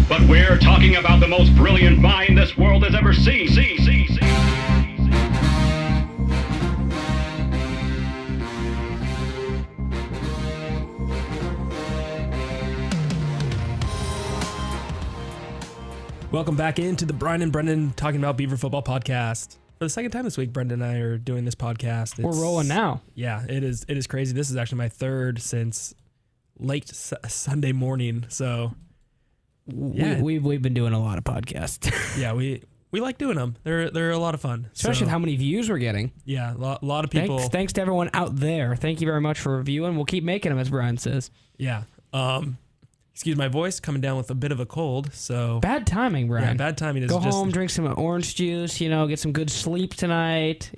But we're talking about the most brilliant mind this world has ever seen. Welcome back into the Brian and Brenden Talking About Beaver Football podcast. For the second time this week, Brenden and I are doing this podcast. We're rolling now. Yeah, it is crazy. This is actually my third since late Sunday morning. So, yeah. We've been doing a lot of podcasts. Yeah, we like doing them. They're a lot of fun. Especially with how many views we're getting. Yeah, a lot of people. Thanks to everyone out there. Thank you very much for reviewing. We'll keep making them, as Brian says. Yeah. Excuse my voice, coming down with a bit of a cold, so... Bad timing, Brian. Yeah, bad timing. Go home, drink some orange juice, get some good sleep tonight,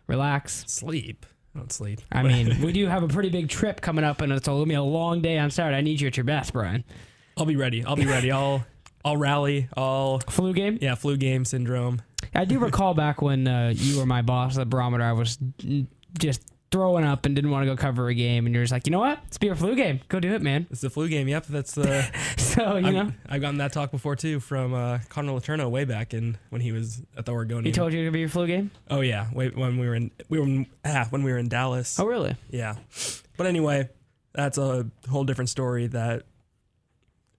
relax. Sleep? I don't sleep. I mean, we do have a pretty big trip coming up, and it's going to be a long day on Saturday. I need you at your best, Brian. I'll be ready. I'll rally. Flu game? Yeah, flu game syndrome. I do recall back when you were my boss at the barometer, I was just throwing up and didn't want to go cover a game, and you're just like, you know what? It's be a flu game. Go do it, man. It's the flu game. Yep, that's the. So I've gotten that talk before too from Connor Letourneau way back when he was at the Oregonian. He told you it would be your flu game? Oh yeah, when we were in Dallas. Oh really? Yeah, but anyway, that's a whole different story that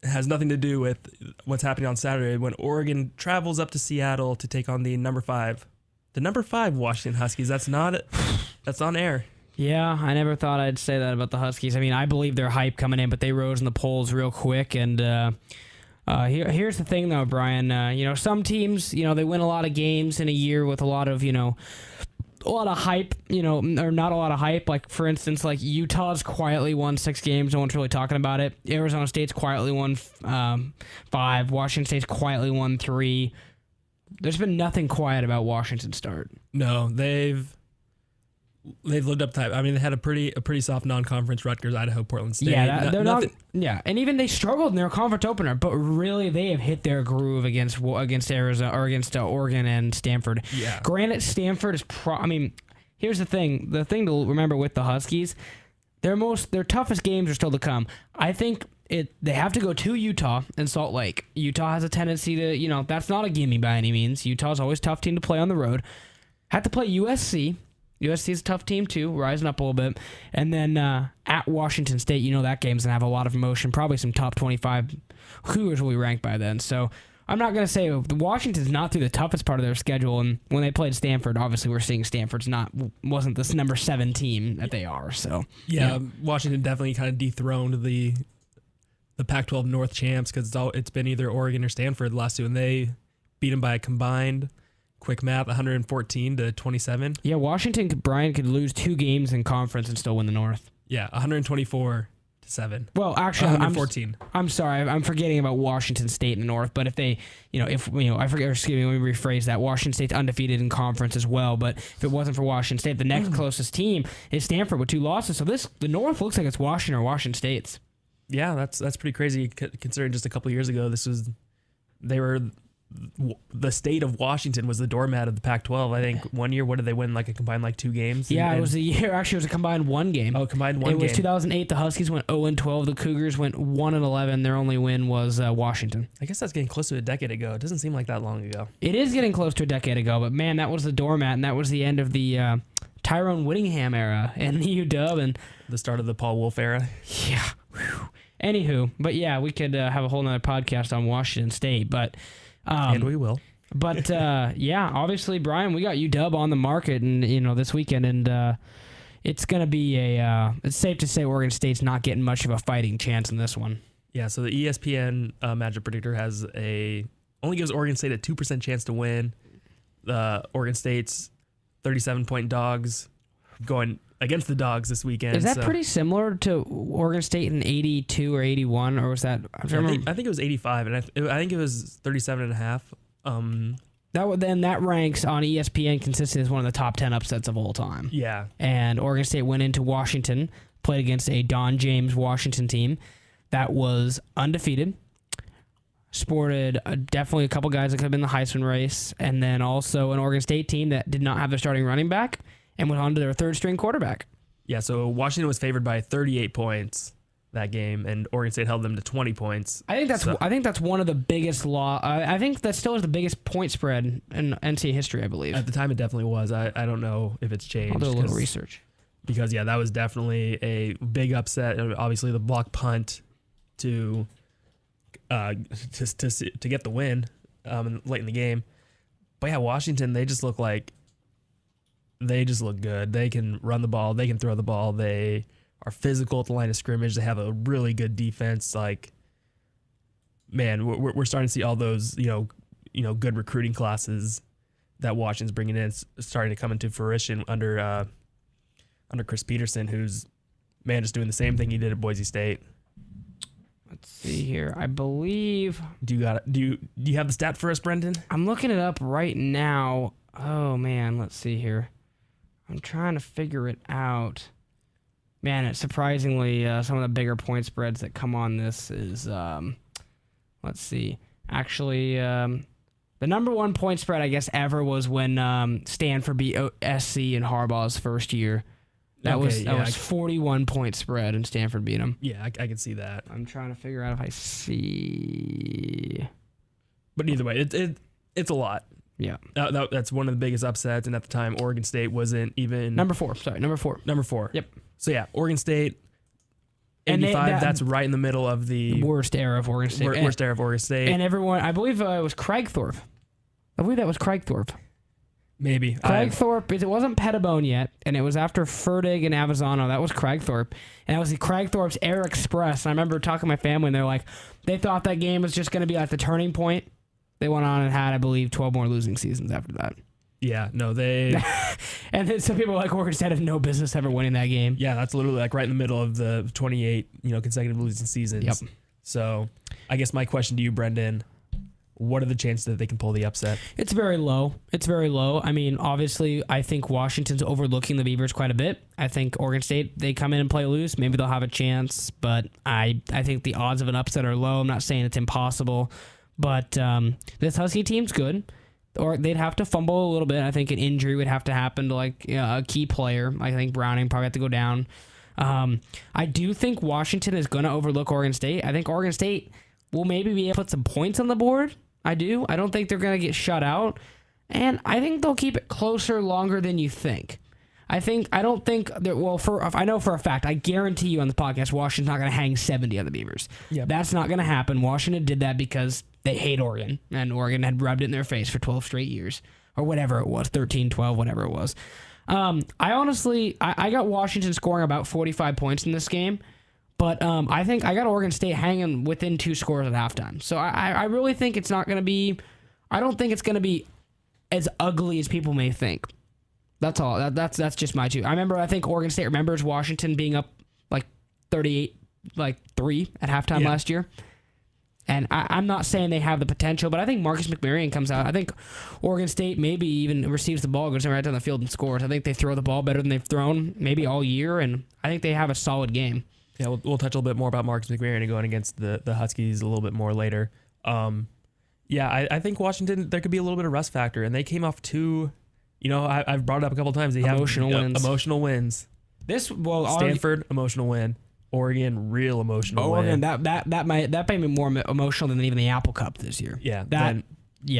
has nothing to do with what's happening on Saturday when Oregon travels up to Seattle to take on the number 5 Washington Huskies. That's on air. Yeah, I never thought I'd say that about the Huskies. I mean, I believe they're hype coming in, but they rose in the polls real quick. And here's the thing, though, Brian. Some teams, they win a lot of games in a year with a lot of hype, or not a lot of hype. Like, for instance, like Utah's quietly won 6 games. No one's really talking about it. Arizona State's quietly won 5. Washington State's quietly won 3. There's been nothing quiet about Washington's start. No, they've lived up to that. I mean, they had a pretty soft non-conference Rutgers, Idaho, Portland State. Yeah, they're not. Yeah, and even they struggled in their conference opener, but really they have hit their groove against Arizona or against Oregon and Stanford. Yeah. Granted, Stanford is. Here's the thing. The thing to remember with the Huskies, their toughest games are still to come. I think they have to go to Utah and Salt Lake. Utah has a tendency to, that's not a gimme by any means. Utah's always a tough team to play on the road. Have to play USC. USC is a tough team, too, rising up a little bit. And then at Washington State, that game's going to have a lot of emotion. Probably some top 25 Cougars will be ranked by then. So I'm not going to say Washington's not through the toughest part of their schedule. And when they played Stanford, obviously we're seeing Stanford's wasn't this number 7 team that they are. So yeah. Washington definitely kind of dethroned the Pac-12 North champs because it's been either Oregon or Stanford the last 2, and they beat them by a combined... Quick math, 114-27. Yeah, Washington, Brian, could lose 2 games in conference and still win the North. Yeah, 124-7. Well, actually, 114. I'm sorry, I'm forgetting about Washington State in the North. But if they, I forget. Excuse me, let me rephrase that. Washington State's undefeated in conference as well. But if it wasn't for Washington State, the next closest team is Stanford with 2 losses. So the North looks like it's Washington or Washington State's. Yeah, that's pretty crazy considering just a couple years ago the state of Washington was the doormat of the Pac-12. I think one year, what did they win? Like a combined 2 games? Yeah, it was a year. Actually, it was a combined 1 game. Oh, combined 1 game. It was 2008. The Huskies went 0-12. The Cougars went 1-11. Their only win was Washington. I guess that's getting close to a decade ago. It doesn't seem like that long ago. It is getting close to a decade ago, but man, that was the doormat, and that was the end of the Tyrone Whittingham era and the UW and the start of the Paul Wolf era. Yeah. Whew. Anywho, but yeah, we could have a whole nother podcast on Washington State, but. And we will. But, yeah, obviously, Brian, we got UW on the market and this weekend, and it's going to be it's safe to say Oregon State's not getting much of a fighting chance in this one. Yeah, so the ESPN Magic Predictor only gives Oregon State a 2% chance to win. Oregon State's 37-point dogs going against the dogs this weekend. Is that pretty similar to Oregon State in 82 or 81, or was that? I think it was 85, and I think it was 37.5. That ranks on ESPN consistently as one of the top 10 upsets of all time. Yeah. And Oregon State went into Washington, played against a Don James Washington team that was undefeated, sported definitely a couple guys that could have been in the Heisman race, and then also an Oregon State team that did not have their starting running back and went on to their 3rd-string quarterback. Yeah, so Washington was favored by 38 points that game, and Oregon State held them to 20 points. I think that's one of the biggest I think that still is the biggest point spread in NCAA history, I believe. At the time, it definitely was. I don't know if it's changed. I'll do a little research. Because, yeah, that was definitely a big upset. Obviously, the block punt to get the win late in the game. But, yeah, Washington, they just look good. They can run the ball. They can throw the ball. They are physical at the line of scrimmage. They have a really good defense. Like, man, we're starting to see all those, good recruiting classes that Washington's bringing in starting to come into fruition under Chris Peterson, who's, man, just doing the same thing he did at Boise State. Let's see here. I believe. Do you have the stat for us, Brenden? I'm looking it up right now. Oh man, let's see here. I'm trying to figure it out. Man, it's surprisingly some of the bigger point spreads that come on this is let's see. Actually, the number one point spread I guess ever was when Stanford beat SC in Harbaugh's first year. That was 41 point spread and Stanford beat them. Yeah, I can see that. I'm trying to figure out if I see. But either way, it's a lot. Yeah. That's one of the biggest upsets, and at the time, Oregon State wasn't even... Number four. Number four. Yep. So yeah, Oregon State, 85, that's right in the middle of the worst era of Oregon State. Worst era of Oregon State. And everyone, I believe it was Craigthorpe. I believe that was Craigthorpe. Maybe. Craigthorpe, it wasn't Pettibone yet, and it was after Fertig and Avezzano. That was Craigthorpe. And that was the Craigthorpe's Air Express. And I remember talking to my family, and they're like, they thought that game was just going to be like the turning point. They went on and had, I believe, 12 more losing seasons after that. Yeah, no, they... And then some people like Oregon State had no business ever winning that game. Yeah, that's literally like right in the middle of the 28, consecutive losing seasons. Yep. So I guess my question to you, Brenden, what are the chances that they can pull the upset? It's very low. I mean, obviously, I think Washington's overlooking the Beavers quite a bit. I think Oregon State, they come in and play loose. Maybe they'll have a chance, but I think the odds of an upset are low. I'm not saying it's impossible, but this Husky team's good. Or they'd have to fumble a little bit. I think an injury would have to happen to a key player. I think Browning probably have to go down. I do think Washington is going to overlook Oregon State. I think Oregon State will maybe be able to put some points on the board. I do. I don't think they're going to get shut out. And I think they'll keep it closer longer than you think. I know for a fact, I guarantee you on the podcast, Washington's not going to hang 70 on the Beavers. Yep. That's not going to happen. Washington did that because they hate Oregon, and Oregon had rubbed it in their face for 12 straight years, or whatever it was, 13, 12, whatever it was. I got Washington scoring about 45 points in this game, but I think I got Oregon State hanging within 2 scores at halftime. So I really think it's not going to be, I don't think it's going to be as ugly as people may think. That's all. That's just my two. I think Oregon State remembers Washington being up like 38, 3 at halftime last year. And I'm not saying they have the potential, but I think Marcus McMaryion comes out. I think Oregon State maybe even receives the ball, goes right down the field and scores. I think they throw the ball better than they've thrown maybe all year, and I think they have a solid game. Yeah, we'll touch a little bit more about Marcus McMaryion and going against the Huskies a little bit more later. I think Washington, there could be a little bit of rust factor, and they came off 2... I've brought it up a couple times. They emotional have emotional wins. Stanford, emotional win. Oregon, real emotional win. That might be more emotional than even the Apple Cup this year. Yeah, that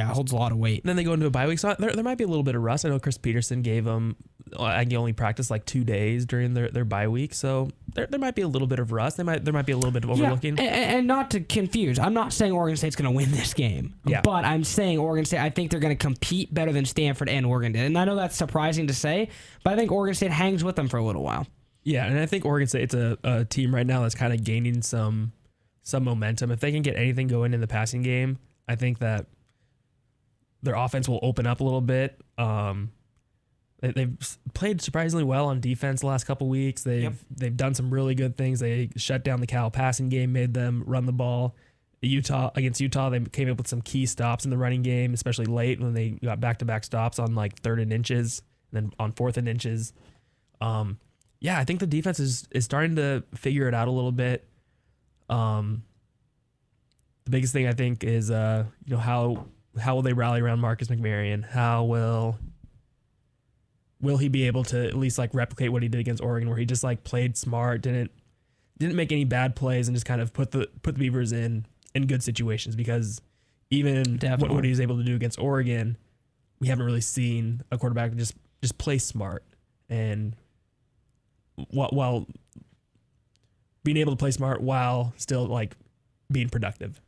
holds a lot of weight. Then they go into a bye week, so there might be a little bit of rust. I know Chris Peterson gave them, I think, only practice 2 days during their bye week, so there might be a little bit of rust. There might be a little bit of overlooking. And not to confuse, I'm not saying Oregon State's going to win this game. Yeah. But I'm saying Oregon State, I think they're going to compete better than Stanford and Oregon did. And I know that's surprising to say, but I think Oregon State hangs with them for a little while. Yeah, and I think Oregon State's a team right now that's kind of gaining some momentum. If they can get anything going in the passing game, I think that their offense will open up a little bit. They've played surprisingly well on defense the last couple weeks. They've done some really good things. They shut down the Cal passing game, made them run the ball. Against Utah, they came up with some key stops in the running game, especially late when they got back-to-back stops on 3rd and inches, and then on 4th and inches. I think the defense is starting to figure it out a little bit. The biggest thing I think is how will they rally around Marcus McMaryion? How will he be able to at least replicate what he did against Oregon, where he just played smart, didn't didn't make any bad plays and just kind of put the Beavers in good situations, because even what he was able to do against Oregon, we haven't really seen a quarterback just play smart, and while being able to play smart while still like being productive.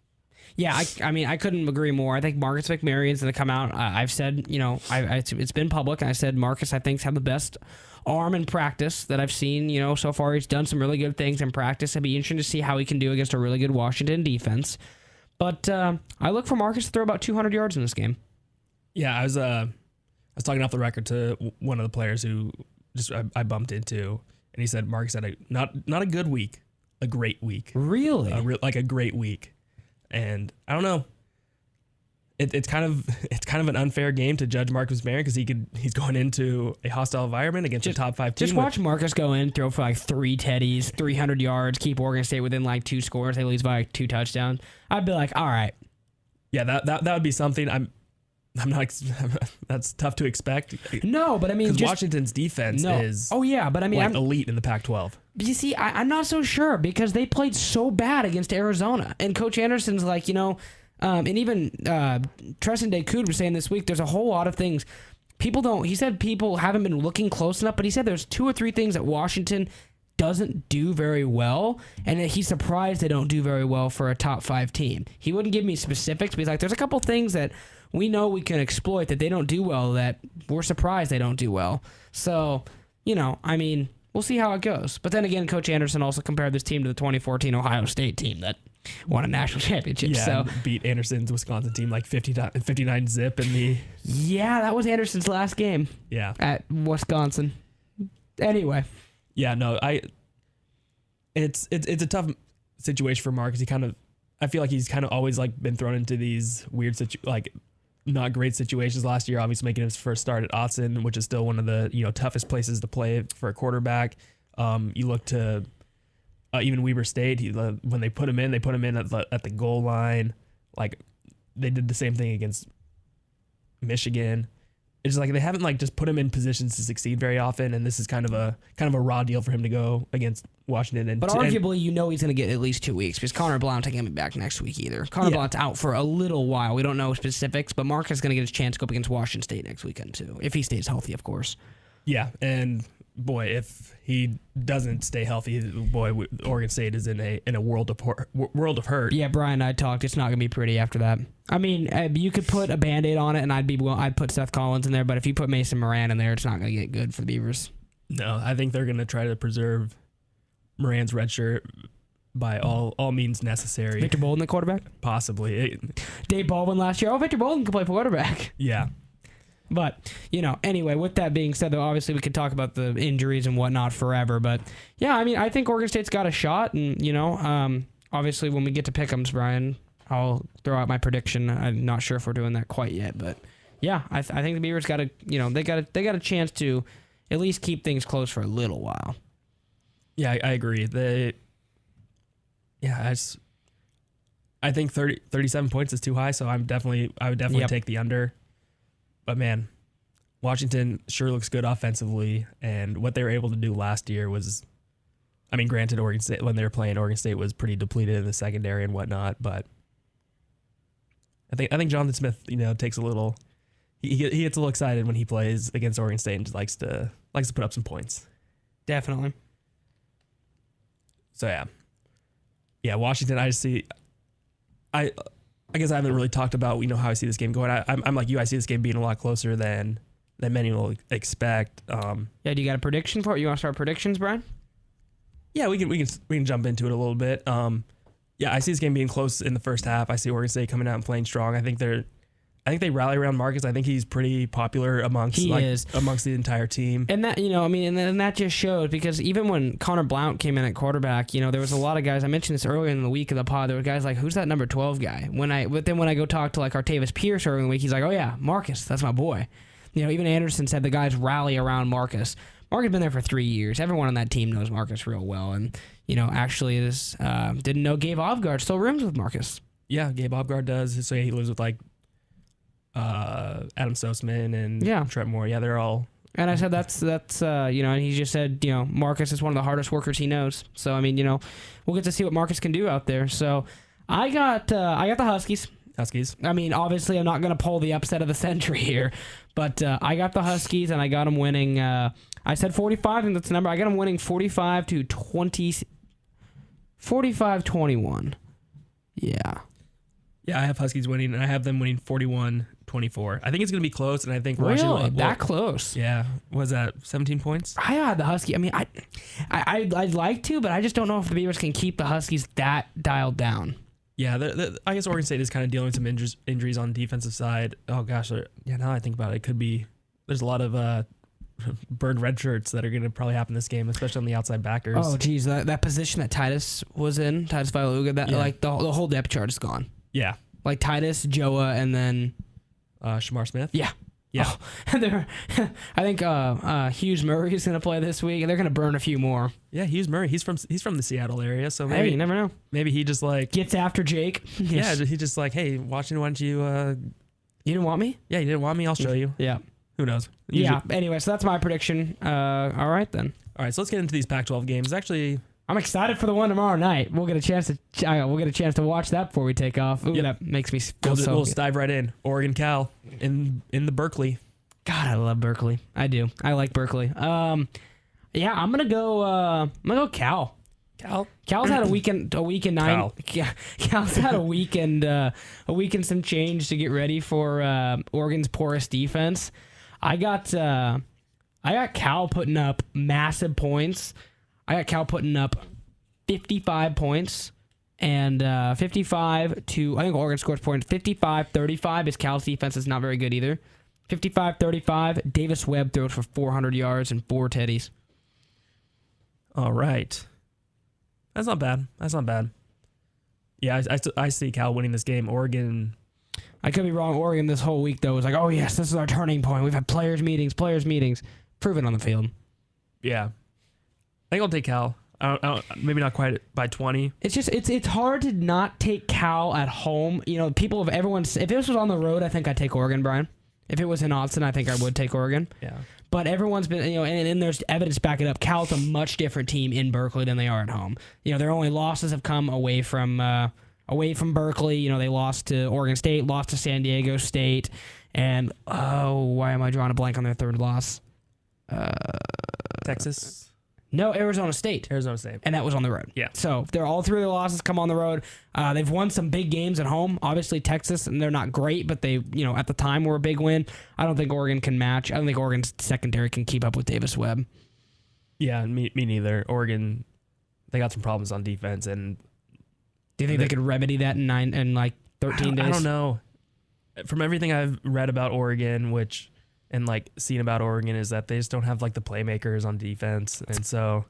Yeah, I mean, I couldn't agree more. I think Marcus McMarion's going to come out. I've said, it's been public, and I said Marcus, I think, has the best arm in practice that I've seen. So far he's done some really good things in practice. It'd be interesting to see how he can do against a really good Washington defense. But I look for Marcus to throw about 200 yards in this game. Yeah, I was talking off the record to one of the players who I bumped into, and he said Marcus had not a good week, a great week. Really? Like a great week. And I don't know. It's kind of an unfair game to judge Marcus Marion, because he's going into a hostile environment against a top 5 team. Just watch Marcus go in, throw for like 3 teddies, 300 yards, keep Oregon State within like 2 scores. They lose by like 2 touchdowns. I'd be like, all right. Yeah, that would be something. I'm not. That's tough to expect. No, but I mean, because Washington's defense is. Oh yeah, but I mean, elite in the Pac-12. But you see, I'm not so sure, because they played so bad against Arizona, and Coach Anderson's like, and even Treston Decoud was saying this week, there's a whole lot of things he said people haven't been looking close enough, but he said there's 2 or 3 things that Washington doesn't do very well, and that he's surprised they don't do very well for a top 5 team. He wouldn't give me specifics, but he's like, there's a couple things that we know we can exploit that they don't do well, that we're surprised they don't do well. So, I mean, we'll see how it goes. But then again, Coach Anderson also compared this team to the 2014 Ohio State team that won a national championship. Yeah, so beat Anderson's Wisconsin team like 59 zip in the. Yeah, that was Anderson's last game. Yeah. At Wisconsin. Anyway. Yeah, no, it's a tough situation for Marcus. I feel like he's kind of always like been thrown into these weird not great situations. Last year, obviously making his first start at Autzen, which is still one of the toughest places to play for a quarterback. You look to even Weber State. When they put him in, at the goal line. Like they did the same thing against Michigan. It's just like they haven't just put him in positions to succeed very often, and this is kind of a raw deal for him to go against Washington. But arguably, he's going to get at least 2 weeks, because Connor Blount ain't going to be back next week either. Connor Blount's out for a little while. We don't know specifics, but Marcus is going to get his chance to go up against Washington State next weekend too, if he stays healthy, of course. Yeah, and boy, if he doesn't stay healthy, boy, Oregon State is in a world of hurt. Yeah, Brian and I talked. It's not going to be pretty after that. I mean, you could put a Band-Aid on it, and I'd put Seth Collins in there, but if you put Mason Moran in there, it's not going to get good for the Beavers. No, I think they're going to try to preserve Moran's red shirt by all means necessary. Victor Bolden, the quarterback? Possibly. Dave Baldwin last year. Oh, Victor Bolden can play quarterback. Yeah. But, anyway, with that being said, though, obviously we could talk about the injuries and whatnot forever. But, yeah, I mean, I think Oregon State's got a shot. And, obviously when we get to pick'ems, Brian, I'll throw out my prediction. I'm not sure if we're doing that quite yet. But, yeah, I think the Beavers got they got a chance to at least keep things close for a little while. Yeah, I agree. I think 37 points is too high, so I would definitely take the under. But man, Washington sure looks good offensively, and what they were able to do last year was, I mean, granted, Oregon State, when they were playing, Oregon State was pretty depleted in the secondary and whatnot, but I think Jonathan Smith, takes a little, he gets a little excited when he plays against Oregon State and just likes to put up some points. Definitely. So yeah, Washington. I guess I haven't really talked about how I see this game going. I'm like you. I see this game being a lot closer than many will expect. Yeah. Do you got a prediction for it? You want to start predictions, Brian? Yeah, we can jump into it a little bit. Yeah, I see this game being close in the first half. I see Oregon State coming out and playing strong. I think they rally around Marcus. I think he's pretty popular amongst the entire team. And that, and that just showed, because even when Connor Blount came in at quarterback, there was a lot of guys. I mentioned this earlier in the week of the pod. There were guys like, who's that number 12 guy? But then when I go talk to like Artavis Pierce earlier in the week, he's like, oh yeah, Marcus, that's my boy. Even Anderson said the guys rally around Marcus. Marcus has been there for 3 years. Everyone on that team knows Marcus real well. And, actually didn't know Gabe Ovgard still rooms with Marcus. Yeah, Gabe Ovgard does. So he lives with like Adam Sosman and Trent Moore. Yeah, they're all And I said that's and he just said, Marcus is one of the hardest workers he knows. So I mean, we'll get to see what Marcus can do out there. So I got the Huskies. Huskies. I mean, obviously I'm not going to pull the upset of the century here, but I got the Huskies and I got them winning. I said 45, and that's the number. I got them winning 45-21. Yeah. Yeah, I have Huskies winning, and I have them winning 41-24. I think it's going to be close, and I think Really? That close? Yeah. Was that 17 points? I had the Huskies. I mean, I'd like to, but I just don't know if the Beavers can keep the Huskies that dialed down. Yeah, I guess Oregon State is kind of dealing with some injuries on the defensive side. Oh, gosh. Yeah, now I think about it, it could be – there's a lot of burned red shirts that are going to probably happen this game, especially on the outside backers. Oh, geez. That position that Titus was in, Titus Vialuga, the whole depth chart is gone. Yeah. Like Titus, Joa, and then Shamar Smith. Yeah. Yeah. Oh, I think Hughes Murray is going to play this week, and they're going to burn a few more. Yeah, Hughes Murray. He's from the Seattle area, so maybe you never know. Maybe he just gets after Jake. Yes. Yeah, he just hey, Washington, why don't you? You didn't want me? Yeah, you didn't want me. I'll show you. Yeah. Who knows? Anyway, so that's my prediction. All right then. All right, so let's get into these Pac-12 games. Actually, I'm excited for the one tomorrow night. We'll get a chance to watch that before we take off. Ooh, yep. That makes me feel we'll just dive right in. Oregon, Cal, in the Berkeley. God, I love Berkeley. I do. I like Berkeley. I'm gonna go Cal. Cal's had a week and 9. Cal's had a week and some change to get ready for Oregon's porous defense. I got Cal putting up massive points. I got Cal putting up 55 points and 55 to, I think Oregon scores points 55-35 because Cal's defense is not very good either. 55-35. Davis Webb throws for 400 yards and 4 teddies. All right. That's not bad. Yeah, I see Cal winning this game. Oregon. I could be wrong. Oregon this whole week, though, was like, oh, yes, this is our turning point. We've had players' meetings. Prove it on the field. Yeah. I think I'll take Cal. Maybe not quite by 20. It's just, it's hard to not take Cal at home. If this was on the road, I think I'd take Oregon, Brian. If it was in Austin, I think I would take Oregon. Yeah. But everyone's been, and there's evidence backing up. Cal's a much different team in Berkeley than they are at home. Their only losses have come away from Berkeley. They lost to Oregon State, lost to San Diego State, and why am I drawing a blank on their third loss? Texas. No, Arizona State. And that was on the road. Yeah. So they're all 3 of their losses come on the road. They've won some big games at home. Obviously Texas, and they're not great, but they, at the time were a big win. I don't think Oregon can match. I don't think Oregon's secondary can keep up with Davis Webb. Yeah, me neither. Oregon, they got some problems on defense, and do you think they could remedy that in 13 days? I don't know. From everything I've read about Oregon, and seen about Oregon, is that they just don't have the playmakers on defense, and so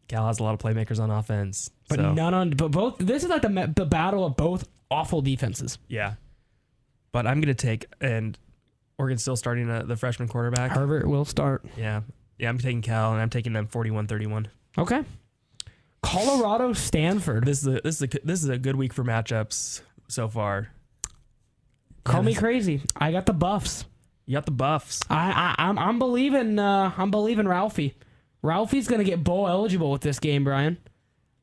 Cal has a lot of playmakers on offense, but none on. But both. This is the battle of both awful defenses. Yeah, but I'm gonna take, and Oregon's still starting the freshman quarterback. Herbert will start. Yeah, I'm taking Cal, and I'm taking them 41-31. Okay. Colorado, Stanford. This is a good week for matchups so far. Call me crazy. I got the Buffs. You got the Buffs. I'm believing Ralphie. Ralphie's gonna get bowl eligible with this game, Brian.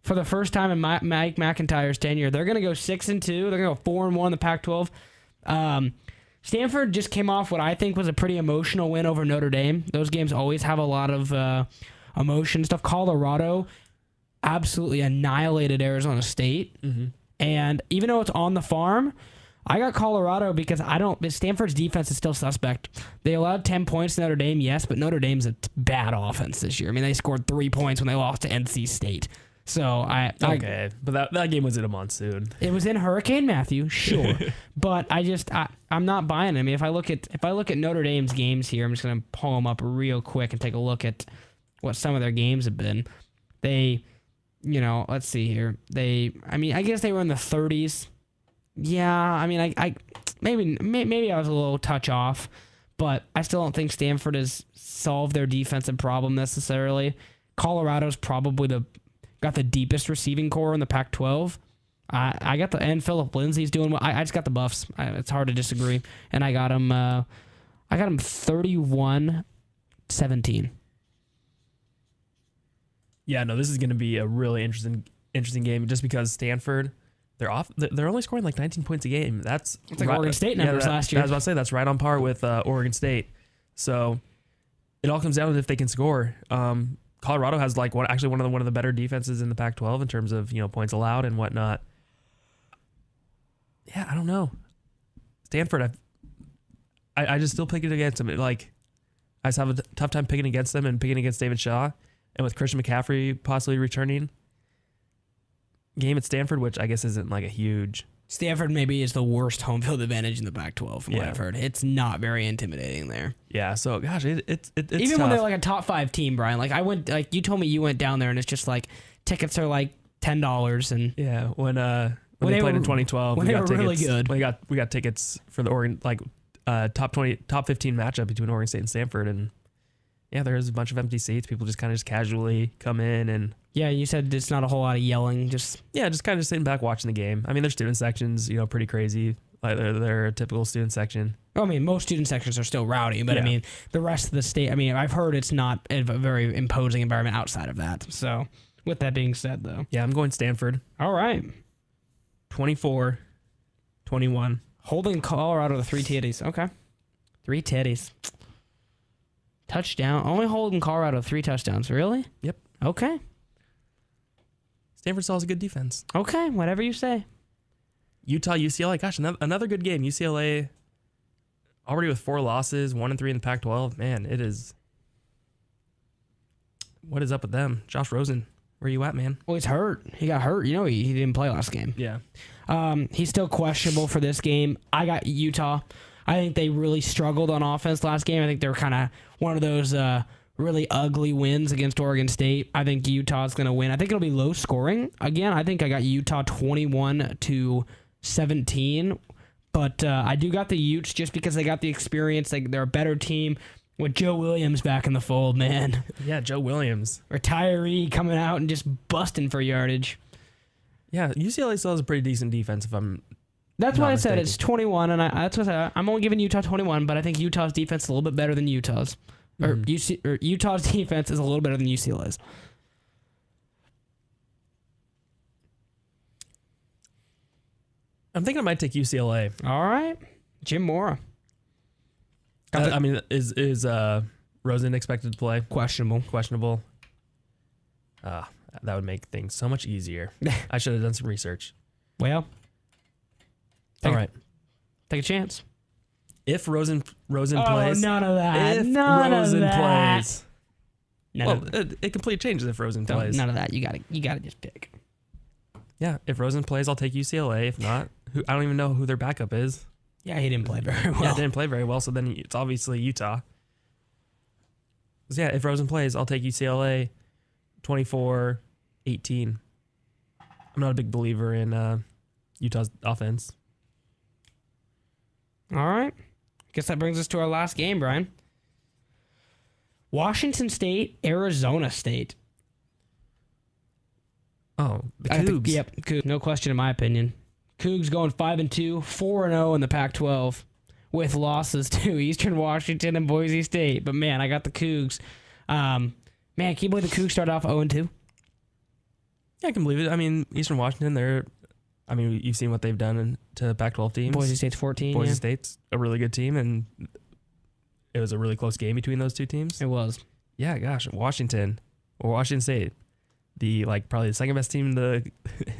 For the first time in Mike McIntyre's tenure, they're gonna go 6-2. They're gonna go 4-1 in the Pac-12. Stanford just came off what I think was a pretty emotional win over Notre Dame. Those games always have a lot of emotion stuff. Colorado absolutely annihilated Arizona State, and even though it's on the farm, I got Colorado because Stanford's defense is still suspect. They allowed 10 points to Notre Dame, yes, but Notre Dame's a bad offense this year. I mean, they scored 3 points when they lost to NC State. So but that game was in a monsoon. It was in Hurricane Matthew, sure, but I'm not buying it. I mean, if I look at Notre Dame's games here, I'm just gonna pull them up real quick and take a look at what some of their games have been. They, let's see here. I guess they were in the 30s. Yeah, I mean, I maybe I was a little touch off, but I still don't think Stanford has solved their defensive problem necessarily. Colorado's probably got the deepest receiving core in the Pac-12. I got and Philip Lindsay's doing well. I just got the Buffs. It's hard to disagree, and I got him 31 17. Yeah, no, this is going to be a really interesting game just because Stanford, they're only scoring like 19 points a game. It's like Oregon State numbers last year. I was about to say that's right on par with Oregon State. So it all comes down to if they can score. Colorado has like one of the better defenses in the Pac-12 in terms of points allowed and whatnot. Yeah, I don't know. Stanford, I just still pick it against them. Like I just have a tough time picking against them and picking against David Shaw, and with Christian McCaffrey possibly returning. Game at Stanford, which I guess isn't like a huge. Stanford maybe is the worst home field advantage in the Pac-12 from what I've heard. It's not very intimidating there. Yeah, so gosh, it's even tough. when they're like a top 5 team, Brian. Like you told me you went down there and it's just like tickets are like $10 and yeah. When they played in 2012, when we they got were tickets, really good. We got tickets for the Oregon top 15 matchup between Oregon State and Stanford, and yeah, there's a bunch of empty seats. People just kind of casually come in and. Yeah, you said it's not a whole lot of yelling. Just kind of sitting back watching the game. I mean, their student sections, pretty crazy. Like they're a typical student section. I mean, most student sections are still rowdy, but I mean, the rest of the state. I mean, I've heard it's not a very imposing environment outside of that. So, with that being said, though, yeah, I'm going Stanford. All right, 24-21, holding Colorado to 3 titties. Okay, 3 titties. Touchdown. Only holding Colorado 3 touchdowns. Really? Yep. Okay. Stanford still has a good defense. Okay, whatever you say. Utah, UCLA. Gosh, another good game. UCLA already with 4 losses, 1-3 in the Pac-12. Man, it is. What is up with them? Josh Rosen, where you at, man? Well, he's hurt. He got hurt. He didn't play last game. Yeah. He's still questionable for this game. I got Utah. I think they really struggled on offense last game. I think they were kind of one of those really ugly wins against Oregon State. I think Utah's going to win. I think it'll be low scoring. Again, I think I got Utah 21-17. But I do got the Utes just because they got the experience. They're a better team with Joe Williams back in the fold, man. Yeah, Joe Williams. Retiree coming out and just busting for yardage. Yeah, UCLA still has a pretty decent defense That's not why I mistaken. said it's 21, and that's what I'm only giving Utah 21, but I think Utah's defense is a little bit better than Utah's. Or Utah's defense is a little better than UCLA's. I'm thinking I might take UCLA. All right. Jim Mora. Is Rosen expected to play? Questionable. That would make things so much easier. I should have done some research. Well. All right. Take a chance. If Rosen plays. Oh, none of that. If none Rosen of that. plays. None It completely changes if Rosen plays. None of that. You gotta just pick. Yeah, if Rosen plays, I'll take UCLA. If not, I don't even know who their backup is. Yeah, he didn't play very well. Yeah, didn't play very well, so then it's obviously Utah. So yeah, if Rosen plays, I'll take UCLA 24-18. I'm not a big believer in Utah's offense. All right. Guess that brings us to our last game, Brian. Washington State, Arizona State. Oh, the Cougs. Yep, Cougs. No question in my opinion. Cougs going 5-2, 4-0 in the Pac-12 with losses to Eastern Washington and Boise State. But man, I got the Cougs. Man, can you believe the Cougs started off 0-2? Yeah, I can believe it. I mean, Eastern Washington, you've seen what they've done to Pac-12 teams. Boise State's 14. Boise State's a really good team, and it was a really close game between those two teams. It was. Yeah, gosh, Washington State, probably the second best team in the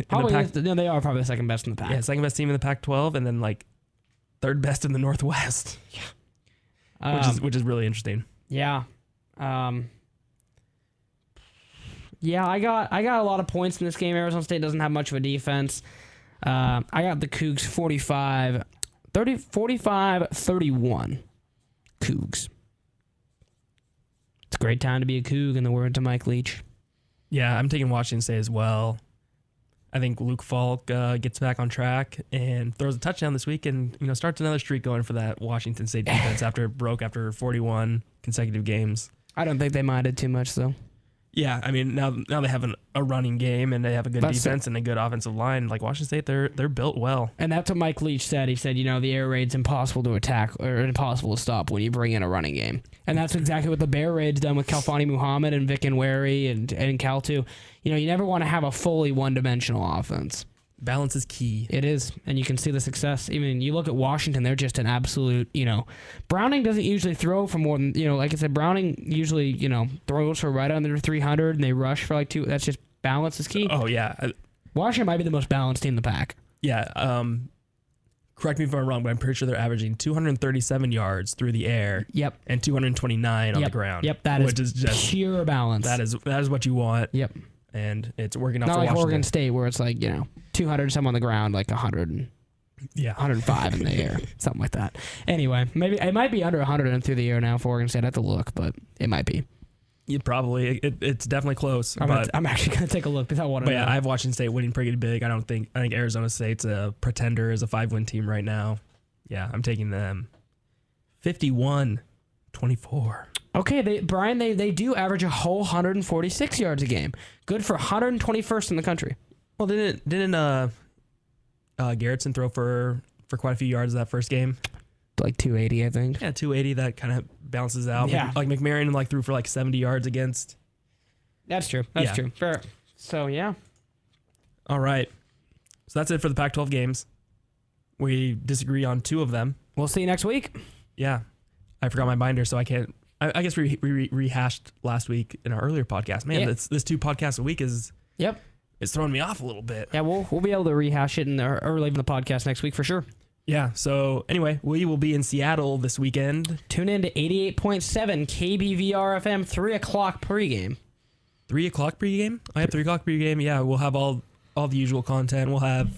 Pac. No, they are probably the second best in the Pac. Yeah, second best team in the Pac-12, and then third best in the Northwest. Yeah, which is really interesting. Yeah. Yeah, I got a lot of points in this game. Arizona State doesn't have much of a defense. I got the Cougs 45-31. Cougs. It's a great time to be a Coug, in the words of Mike Leach. Yeah, I'm taking Washington State as well. I think Luke Falk gets back on track and throws a touchdown this week, and starts another streak going for that Washington State defense after it broke after 41 consecutive games. I don't think they minded too much, though. Yeah, I mean now they have a running game and they have a good That's defense and a good offensive line. Like Washington State, they're built well. And that's what Mike Leach said. He said, the air raid's impossible to attack or impossible to stop when you bring in a running game. And that's exactly what the Bear Raid's done with Kalfani Muhammad and Vic Nweri and Cal too. You never want to have a fully one-dimensional offense. Balance is key. It is, and you can see the success. Even you look at Washington, they're just an absolute, Browning doesn't usually throw for more than, like I said, Browning usually, throws for right under 300, and they rush for like 2. That's just balance is key. Oh, yeah. Washington might be the most balanced team in the pack. Yeah. Correct me if I'm wrong, but I'm pretty sure they're averaging 237 yards through the air. Yep. And 229 on the ground. Yep, that is just pure balance. That is what you want. Yep. And it's working out Not for like Washington. Oregon State, where it's like 200 some on the ground, like 105 in the air, something like that. Anyway, maybe it might be under 100 and through the air now for Oregon State. I have to look, but it might be. Yeah, probably. It's definitely close. I'm actually gonna take a look because I want to. But yeah, I have Washington State winning pretty big. I think Arizona State's a pretender, is a 5-win team right now. Yeah, I'm taking them. 51-24. Okay, Brian, they do average a whole 146 yards a game. Good for 121st in the country. Well, didn't Garrettson throw for quite a few yards that first game? Like 280, I think. Yeah, 280. That kind of balances out. Yeah. Like McMarion threw for like 70 yards against. That's true. That's true. Fair. So yeah. All right. So that's it for the Pac-12 games. We disagree on 2 of them. We'll see you next week. Yeah, I forgot my binder, so I can't. I guess we rehashed last week in our earlier podcast. Man, this 2 podcasts a week is throwing me off a little bit. Yeah, we'll be able to rehash it or leave the podcast next week for sure. Yeah. So anyway, we will be in Seattle this weekend. Tune in to 88.7 KBVR FM 3:00 pregame. 3:00 pregame. I have 3:00 pregame. Yeah, we'll have all the usual content. We'll have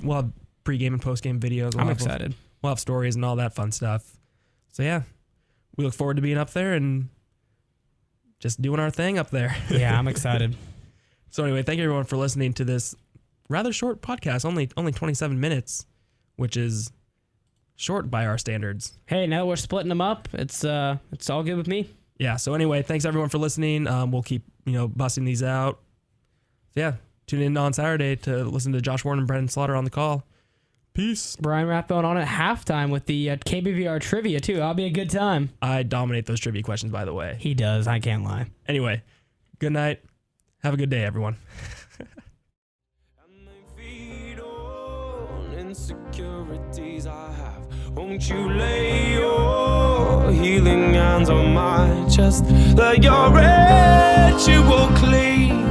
pregame and postgame videos. I'm excited. We'll have stories and all that fun stuff. So yeah, we look forward to being up there and just doing our thing up there. Yeah, I'm excited. So anyway, thank you everyone for listening to this rather short podcast, only 27 minutes, which is short by our standards. Hey, now that we're splitting them up, it's all good with me. Yeah. So anyway, thanks everyone for listening. We'll keep busting these out. So yeah, tune in on Saturday to listen to Josh Warren and Brenden Slaughter on the call. Peace. Brian Rathbone on at halftime with the KBVR trivia too. That'll be a good time. I dominate those trivia questions, by the way. He does. I can't lie. Anyway, good night. Have a good day, everyone. Insecurities I have. Won't you lay your healing hands on my chest? Let your ritual clean